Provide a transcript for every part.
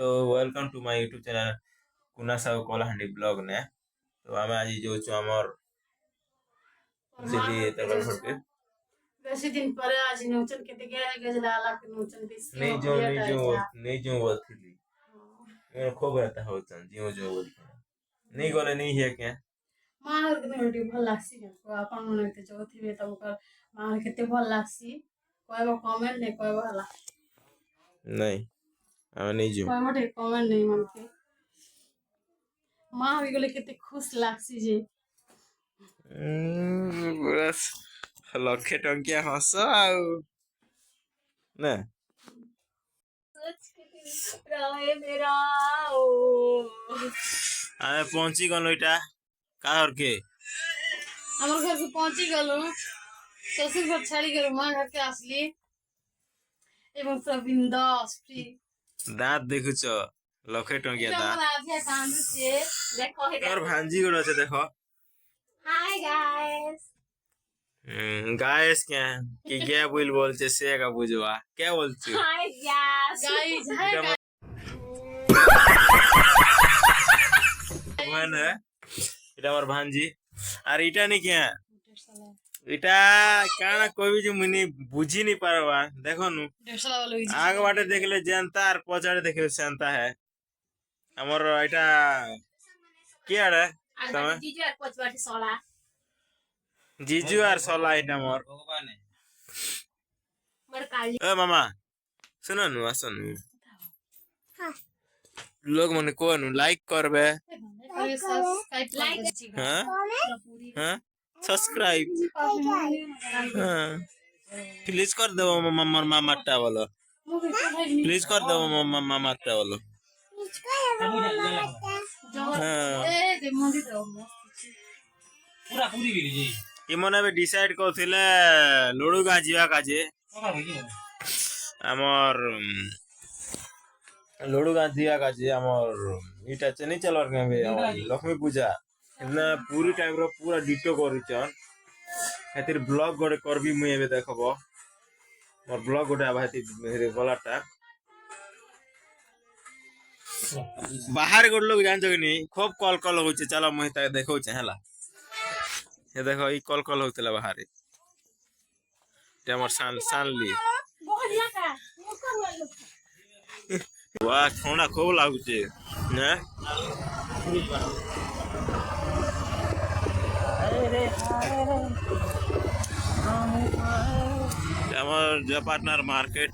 तो welcome to my YouTube channel Kuna Sahu Kalahandi blog ने। तो आम आज जो आमर सीधी तरबल फटके बेसी दिन पर आज नौचन केते गजला ला के नौचन बेसी नहीं जो बोलती मैं खूब रहता हो चन जो बोलती नहीं गले नहीं है क्या मार के नोटी भल लागसी को अपन मन के जो थिबे त ओकर मार केते भल लागसी कोइबो कमेंट नहीं कोइबो हला नहीं हम नहीं जो कोइबो ठे कमेंट नहीं मन के मार गले केते खुश लागसी जे बस लखे टंकिया हस आउ ना राहे मेरा ओ आमे पहुंची गलो इटा काहर के हमर घर के पहुंची गलो ससुर घर छाड़ी गलो मां घर के असली एवं सब बिंदास फ्री दांत देखुच लखे टंकिया दांत आधिया कांदु छे देखो हे और भांजी गुड़ আছে देखो हाय गाइस गाइस क्या कि क्या बोलते से का बुझवा क्या बोलते हाय गाइस हाय মানে এটা আমার ভাঞ্জি আর এটা নি क्या এটা কানা कोई भी जो मुनी बुझी नहीं पारवा देखो नु आग बाटे देखले जनता और पछाड़े देखले सेंता है हमर এটা কি আরে তুমি जीजू আর पछवाटी सोला जीजू और सोला এটা मोर मर काली ए मामा सुनो नु आसन हां लोग मने को नु लाइक करबे हां हां सब्सक्राइब हां प्लीज कर दो मम्मा मामा टा बोलो प्लीज कर दो मम्मा मामा टा बोलो पूरा पूरी भी जी ये मने बे डिसाइड करथिले लडू गा जीवा काजे हमर लडू गा जीवा काजे हमर इटा चेनी चलर के लक्ष्मी पूजा इतना पूरी टाइम रो पूरा डिटो करिचन हेतिर ब्लॉग गोटे करबी मुई एबे देखबो मोर ब्लॉग गोटे आबा हेतिर गलाटा बाहर गोट लोग जान कि नहीं खूब कॉल कॉल होचे चलो मुई ता देखौ छ हला ये देखो ई कॉल कॉल होतला बाहर ते हमर सानली वाह ठंडा खूब लागुचे ने আমার যে পার্টনার মার্কেট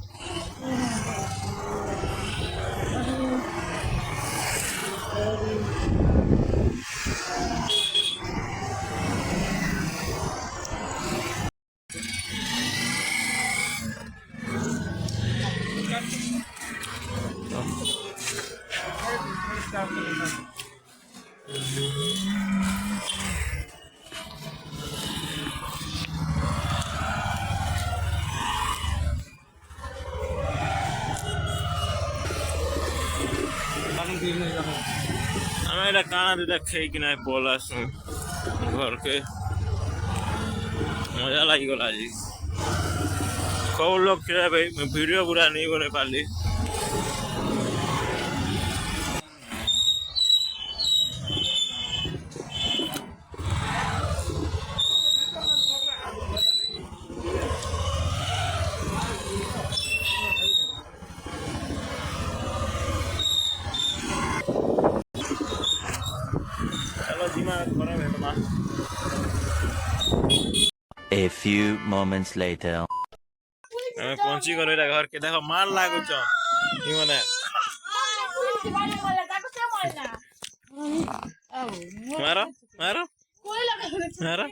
আমি এটা কানা দিদা খেয়ে কিনা বল আসুন ঘরকে মজা লাগিগল আজি খুব লোক ছিল ভাই ভিডিও পুরা नहीं बने पाली A few moments later. मैं पहुंची गलो एटा घर के देखो मार लागु छ ई माने मारो मारो मारो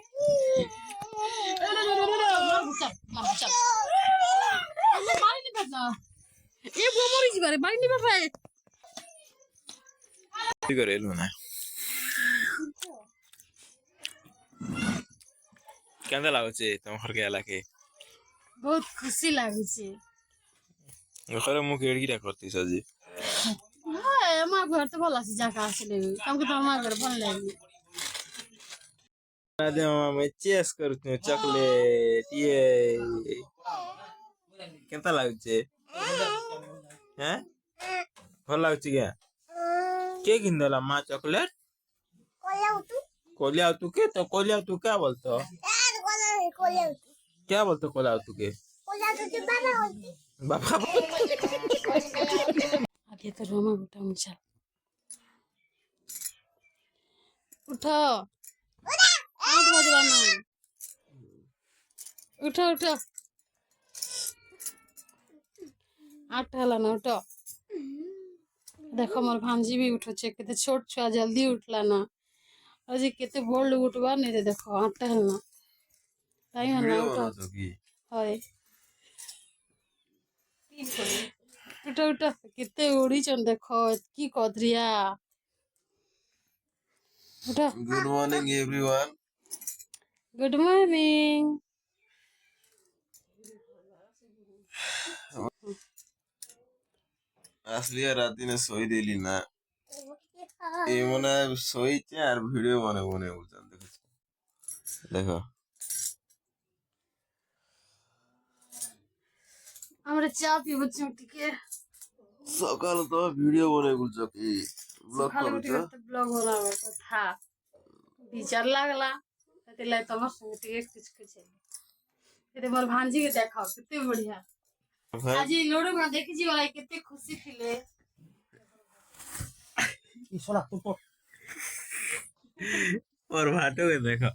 ये बोमरी जी बारे बाइनी बाबा ठीक करे लुना केंदा लागुचे तुम घर के आला के बहुत खुशी लागुचे घरे मु केडकीटा करती सजी हाय আমার ঘর তো ভালো আছে জায়গা আসলে কামকে তো আমার ঘর ভালো লাগে आदे मैं चेस करती हूँ चॉकलेट ये केंता लागुचे हैं ଭଲ ଲାଗୁଛି କି କିଏ କିଣିଦେଲା ମା ଚକୋଲେଟ कोलिया तू के तो कोलिया तू क्या बोलते हो क्या बोलते हो कोलिया तू के बाबा आगे तो रोमा उठा मुझे उठो 8 बजवाना उठो उठो 8 होला ना उठो देखो मोर भांजी भी उठो छे केते छोट छुआ जल्दी उठला ना अजी केते बोल्ड उठवा नहीं रे देखो 8 होला ताई होला वीडियो उठो बना तो की हाय उठो उठो केते उड़ी चन देखो की कदरिया उठो good morning everyone good morning আসলে রাতে না সই দিলি না এই মনে সইছে আর ভিডিও মনে মনে বলছেন দেখো দেখো আমরা চা পিবো চুটিকে সকাল তো ভিডিও মনে বলছো কি ব্লগ ভালো করছো করতে ব্লগ বানাবো কথা বিচার লাগলা তেলাই তোমার সঙ্গে টিকে কিছু কিছু এতে মোর ভাঞ্জিকে দেখাও কেতে বঢ়িয়া আজি লোড়ো না দেখি জি ওলাই কেতে খুশি থিলে और भाटो के देखो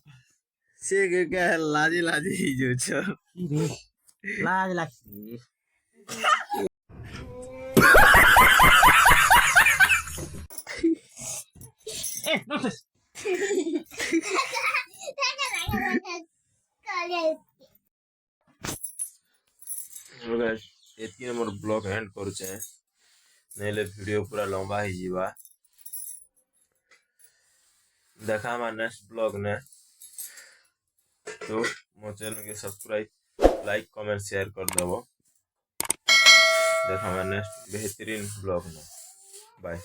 से के क्या है लाजी लाजी ही जो छो लाज लागसी गाइस एतकी हमर ब्लॉग एंड करूचे नैले वीडियो पूरा लंबा ही जीवा देखा हमारा नेक्स्ट ब्लॉग ने तो मो चैनल के सब्सक्राइब लाइक कमेंट शेयर कर देबो देखा हमारा नेक्स्ट बेहतरीन ब्लॉग में बाय।